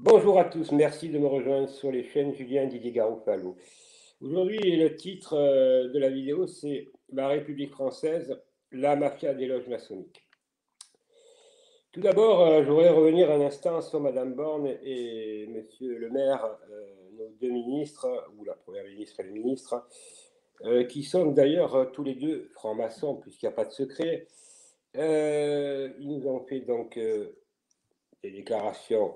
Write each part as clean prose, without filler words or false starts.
Bonjour à tous, merci de me rejoindre sur les chaînes Julien Didier Garofalo. Aujourd'hui, le titre de la vidéo, c'est La République française, la mafia des loges maçonniques. Tout d'abord, je voudrais revenir un instant sur Madame Borne et Monsieur le maire, nos deux ministres, ou la première ministre et le ministre, qui sont d'ailleurs tous les deux francs-maçons, puisqu'il n'y a pas de secret. Ils nous ont fait donc des déclarations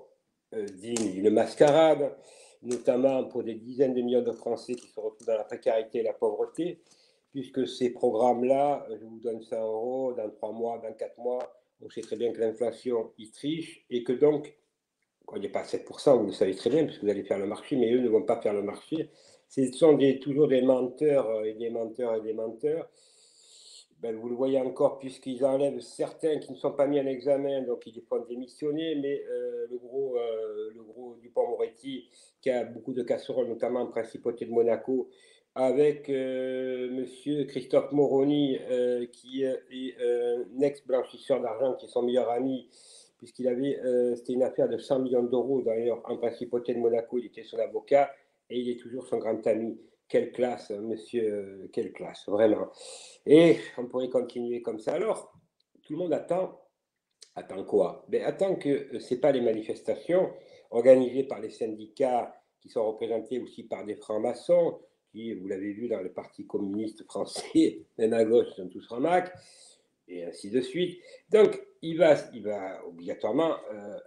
dignes d'une mascarade, notamment pour des dizaines de millions de Français qui se retrouvent dans la précarité et la pauvreté, puisque ces programmes-là, je vous donne 100 euros, dans 3 mois, dans 4 mois, on sait très bien que l'inflation, ils trichent, et que donc, quand il n'est pas à 7%, vous le savez très bien, puisque vous allez faire le marché, mais eux ne vont pas faire le marché. Ce sont toujours des menteurs et des menteurs et des menteurs. Ben, vous le voyez encore, puisqu'ils enlèvent certains qui ne sont pas mis en examen, donc ils les font démissionner, mais le gros Dupond-Moretti, qui a beaucoup de casseroles, notamment en principauté de Monaco, avec monsieur Christophe Moroni, qui est un ex-blanchisseur d'argent, qui est son meilleur ami, puisqu'il avait, c'était une affaire de 100 millions d'euros, d'ailleurs, en principauté de Monaco, il était son avocat, et il est toujours son grand ami. Quelle classe, monsieur, quelle classe, vraiment. Et on pourrait continuer comme ça. Alors, tout le monde attend quoi? Ben, attend que ce n'est pas les manifestations organisées par les syndicats qui sont représentés aussi par des francs-maçons, qui, vous l'avez vu dans le Parti communiste français, même à gauche, sont tous francs-macs, et ainsi de suite. Donc, il va obligatoirement,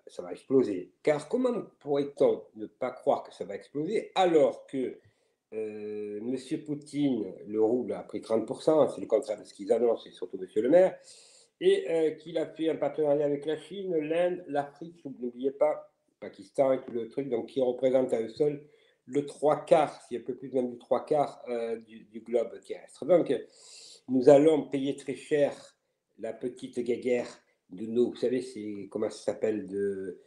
ça va exploser. Car comment pourrait-on ne pas croire que ça va exploser alors que Monsieur Poutine, le rouble a pris 30%, c'est le contraire de ce qu'ils annoncent, et surtout Monsieur le maire, et qu'il a fait un partenariat avec la Chine, l'Inde, l'Afrique, n'oubliez pas, Pakistan et tout le truc, donc qui représente à eux seuls le trois quarts, si un peu plus même du trois quarts du globe terrestre. Donc, nous allons payer très cher la petite guéguerre de nos, vous savez, c'est comment ça s'appelle, de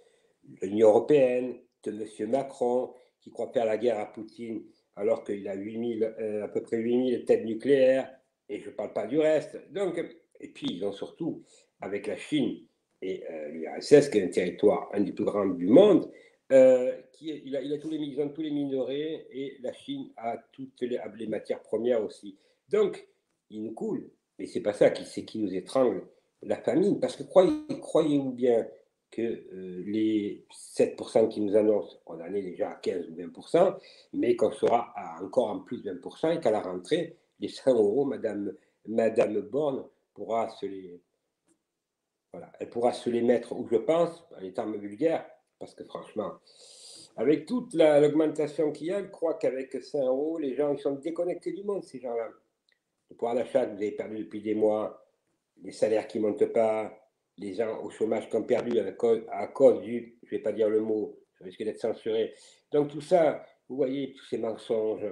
l'Union européenne, de M. Macron, qui croit faire la guerre à Poutine alors qu'il a 8000, à peu près 8000 têtes nucléaires, et je ne parle pas du reste. Donc, et puis, ils ont surtout, avec la Chine et l'URSS, qui est un territoire, un des plus grands du monde, il a ils ont tous les minerais, et la Chine a toutes les matières premières aussi. Donc, ils nous coulent. Mais c'est pas ça qui nous étrangle, la famine. Parce que croyez-vous bien que les 7% qui nous annoncent, on en est déjà à 15 ou 20%, mais qu'on sera à encore en plus de 20%, et qu'à la rentrée, les 100 euros, Madame Borne pourra se les, voilà, elle pourra se les mettre où je pense, en étant vulgaire, parce que franchement, avec toute l'augmentation qu'il y a, je crois qu'avec 100 euros, les gens ils sont déconnectés du monde, ces gens-là. Le pouvoir d'achat que vous avez perdu depuis des mois, les salaires qui ne montent pas, les gens au chômage qui ont perdu à cause du, je ne vais pas dire le mot, je risque d'être censuré. Donc tout ça, vous voyez, tous ces mensonges,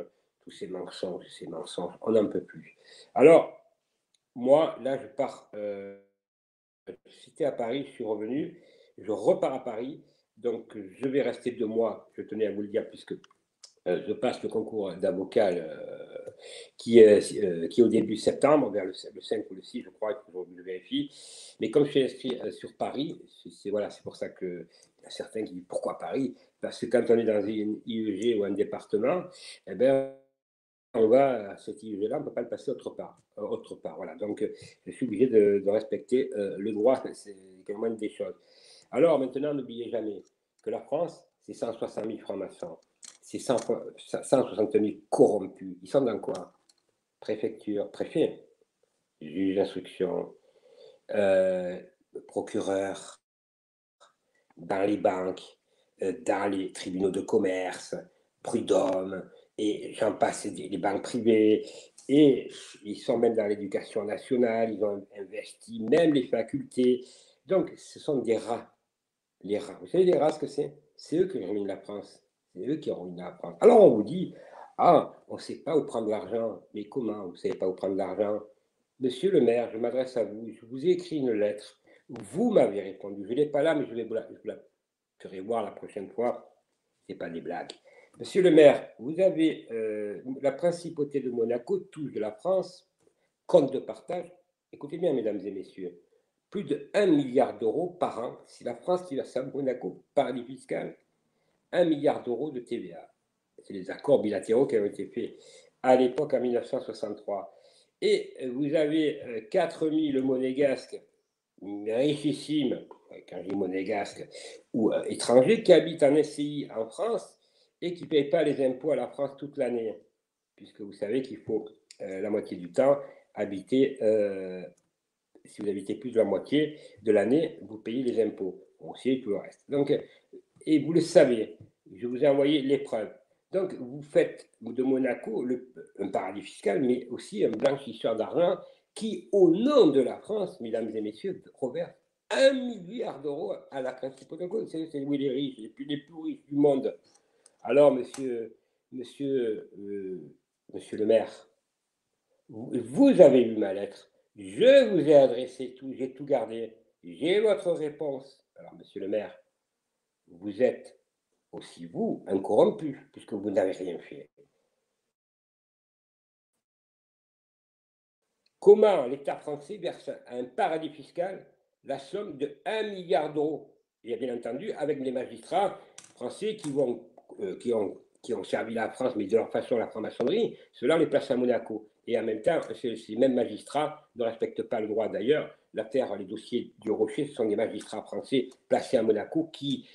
on n'en peut plus. Alors, moi, là, je pars, j'étais à Paris, je suis revenu, je repars à Paris, donc je vais rester 2 mois, je tenais à vous le dire, puisque je passe le concours d'avocat qui est au début septembre, vers le 5 ou le 6, je crois, il faut que je vérifie. Mais comme je suis inscrit sur Paris, voilà, c'est pour ça qu'il y a certains qui disent pourquoi Paris? Parce que quand on est dans une IEG ou un département, eh ben, on va à cette IEG-là, on ne peut pas le passer autre part. Autre part, voilà. Donc, je suis obligé de respecter le droit, c'est quand même une des choses. Alors maintenant, n'oubliez jamais que la France, c'est 160 000 francs-maçons, c'est 160 000 corrompus. Ils sont dans quoi? Préfecture, préfet, juge d'instruction, euh, procureur, dans les banques, dans les tribunaux de commerce, prud'hommes, et j'en passe, les banques privées, et ils sont même dans l'éducation nationale, ils ont investi même les facultés. Donc, ce sont des rats. Les rats. Vous savez, les rats, ce que c'est? C'est eux qui ruinent la France. C'est eux qui ruinent la France. Alors, on vous dit, ah, on ne sait pas où prendre l'argent. Mais comment vous ne savez pas où prendre l'argent? Monsieur le maire, je m'adresse à vous. Je vous ai écrit une lettre. Vous m'avez répondu. Je ne l'ai pas là, mais je vous la ferai voir la prochaine fois. Ce n'est pas des blagues. Monsieur le maire, vous avez la principauté de Monaco touche de la France, compte de partage. Écoutez bien, mesdames et messieurs, plus de 1 milliard d'euros par an. C'est la France qui verse à Monaco, paradis fiscal. 1 milliard d'euros de TVA. C'est les accords bilatéraux qui ont été faits à l'époque en 1963. Et vous avez 4000 monégasques richissimes, quand je dis monégasques, ou étrangers, qui habitent en SCI en France et qui ne payent pas les impôts à la France toute l'année, puisque vous savez qu'il faut la moitié du temps habiter, si vous habitez plus de la moitié de l'année, vous payez les impôts, aussi tout le reste. Donc, et vous le savez, je vous ai envoyé les preuves. Donc, vous faites de Monaco un paradis fiscal, mais aussi un blanchisseur d'argent qui, au nom de la France, mesdames et messieurs, reverse 1 milliard d'euros à la principale Monaco. C'est oui, les riches, les plus riches du monde. Alors, monsieur le maire, vous avez lu ma lettre. Je vous ai adressé tout, j'ai tout gardé. J'ai votre réponse. Alors, monsieur le maire, vous êtes aussi, vous, un corrompu, puisque vous n'avez rien fait. Comment l'État français verse à un paradis fiscal la somme de 1 milliard d'euros? Et bien entendu, avec des magistrats français qui ont servi la France, mais de leur façon la franc-maçonnerie, cela les place à Monaco. Et en même temps, ces mêmes magistrats ne respectent pas le droit d'ailleurs. L'affaire, les dossiers du Rocher, ce sont des magistrats français placés à Monaco qui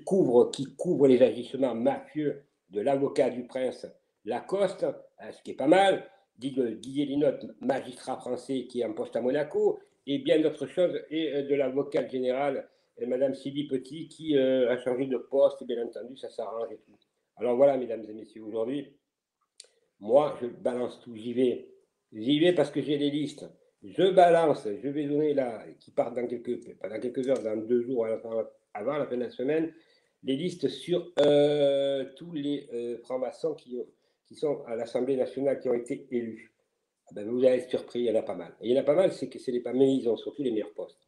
couvrent les agissements mafieux de l'avocat du prince Lacoste, ce qui est pas mal, Didier Linotte, magistrat français qui est en poste à Monaco, et bien d'autres choses, et de l'avocate générale, Madame Sylvie Petit, qui a changé de poste, bien entendu, ça s'arrange et tout. Alors voilà, mesdames et messieurs, aujourd'hui, moi, je balance tout, j'y vais parce que j'ai les listes. Je balance, je vais donner là, qui partent pas dans quelques heures, dans 2 jours avant la fin de la semaine, les listes sur tous les francs-maçons qui sont à l'Assemblée nationale, qui ont été élus. Ah ben, vous allez être surpris, il y en a pas mal. Et il y en a pas mal, c'est que ce n'est pas, mais ils ont surtout les meilleurs postes.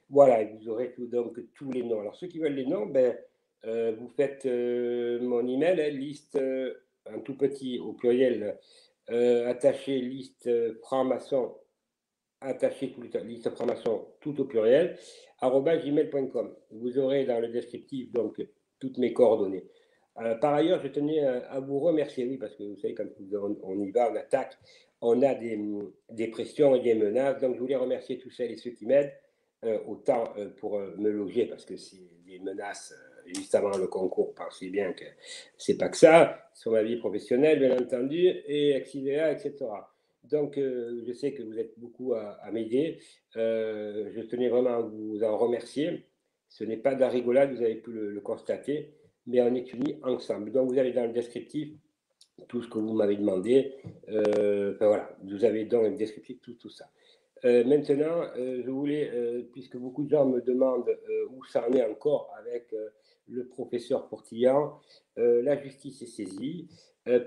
Voilà, et vous aurez donc tous les noms. Alors ceux qui veulent les noms, ben, vous faites mon email, liste en tout petit au pluriel, attaché liste franc-maçon, attaché liste franc-maçon tout au pluriel, @gmail.com. Vous aurez dans le descriptif donc toutes mes coordonnées. Par ailleurs, je tenais à vous remercier, oui, parce que vous savez, quand on y va, on attaque, on a des pressions et des menaces. Donc, je voulais remercier tous celles et ceux qui m'aident, autant pour me loger, parce que c'est des menaces juste avant le concours. Pensez bien que c'est pas que ça, sur ma vie professionnelle, bien entendu, et etc., etc. Donc, je sais que vous êtes beaucoup à m'aider. Je tenais vraiment à vous en remercier. Ce n'est pas de la rigolade, vous avez pu le constater, mais on étudie ensemble. Donc, vous avez dans le descriptif tout ce que vous m'avez demandé. Enfin, voilà, vous avez dans le descriptif tout ça. Maintenant, je voulais, puisque beaucoup de gens me demandent où ça en est encore avec le professeur Portillan, la justice est saisie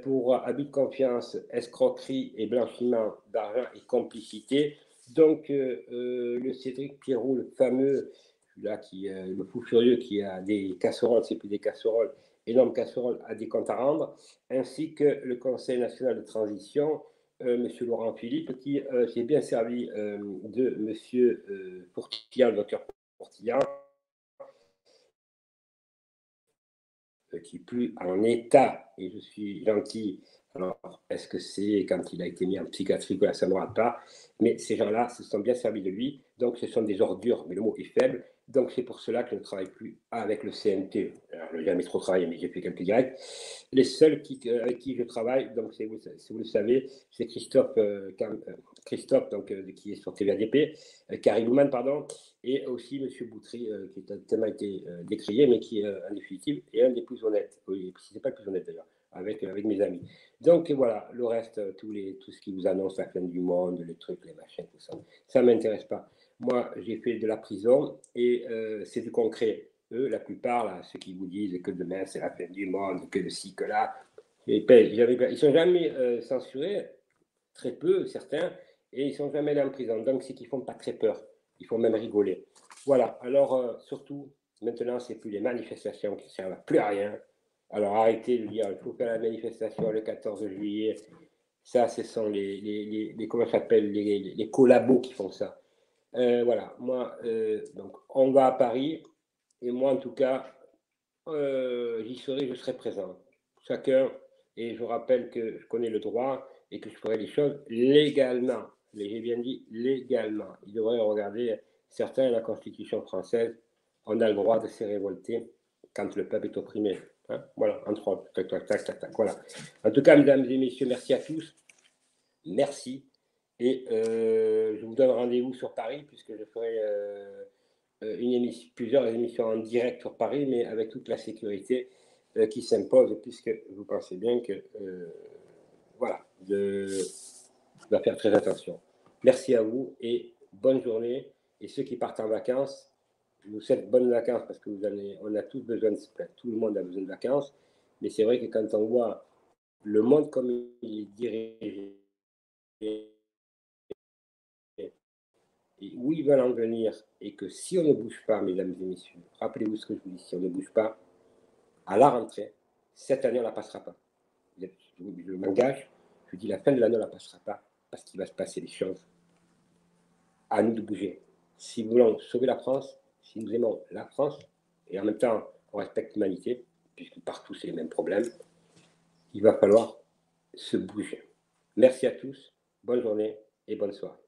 pour abus de confiance, escroquerie et blanchiment d'argent et complicité. Donc, le Cédric Pierrot, le fameux, là, le fou furieux qui a des casseroles, c'est plus des casseroles, énormes casseroles, a des comptes à rendre, ainsi que le Conseil national de transition, Monsieur Laurent Philippe, qui s'est bien servi de Monsieur Portillan, le docteur Portillan, qui est plus en état, et je suis gentil. Alors, est-ce que c'est quand il a été mis en psychiatrie que ça ne me rate pas? Mais ces gens-là se sont bien servis de lui. Donc, ce sont des ordures, mais le mot est faible. Donc, c'est pour cela que je ne travaille plus avec le CNT. Alors, je n'ai jamais trop travaillé, mais j'ai fait quelques directs. Les seuls avec qui je travaille, donc, si vous le savez, c'est Christophe donc, qui est sur TVADP, Karim Ouman, pardon, et aussi M. Boutry, qui a tellement été décrié, mais qui, en définitive, est un des plus honnêtes. Oui, ce n'est pas le plus honnête d'ailleurs, avec mes amis. Donc voilà, le reste, tout ce qui vous annonce la fin du monde, les trucs, les machins, tout ça ne m'intéresse pas. Moi, j'ai fait de la prison et c'est du concret. Eux, la plupart, là, ceux qui vous disent que demain c'est la fin du monde, que le ci, que là, ils ne sont jamais censurés, très peu, certains, et ils ne sont jamais allés en prison. Donc, c'est qu'ils ne font pas très peur. Ils font même rigoler. Voilà. Alors, surtout, maintenant, ce n'est plus les manifestations qui ne servent plus à rien. Alors, arrêtez de dire il faut faire la manifestation le 14 juillet. Ça, ce sont comment ça s'appelle, les collabos qui font ça. Voilà. Moi, donc, on va à Paris. Et moi, en tout cas, j'y serai, je serai présent. Chacun, et je rappelle que je connais le droit et que je ferai les choses légalement. J'ai bien dit légalement. Ils devraient regarder, certains, la Constitution française, on a le droit de se révolter quand le peuple est opprimé. Hein, voilà, entre autres. Tac, tac, tac, tac, tac, voilà. En tout cas, mesdames et messieurs, merci à tous. Merci. Et je vous donne rendez-vous sur Paris, puisque je ferai plusieurs émissions en direct sur Paris, mais avec toute la sécurité qui s'impose, puisque vous pensez bien que voilà, je dois faire très attention. Merci à vous et bonne journée. Et ceux qui partent en vacances, je vous souhaite bonnes vacances parce que on a tous besoin tout le monde a besoin de vacances. Mais c'est vrai que quand on voit le monde comme il est dirigé et où ils veulent en venir, et que si on ne bouge pas, mesdames et messieurs, rappelez-vous ce que je vous dis, si on ne bouge pas, à la rentrée, cette année, on ne la passera pas. Je m'engage, je dis la fin de l'année, on ne la passera pas, parce qu'il va se passer des choses. À nous de bouger. Si nous voulons sauver la France, si nous aimons la France, et en même temps, on respecte l'humanité, puisque partout, c'est les mêmes problèmes, il va falloir se bouger. Merci à tous, bonne journée et bonne soirée.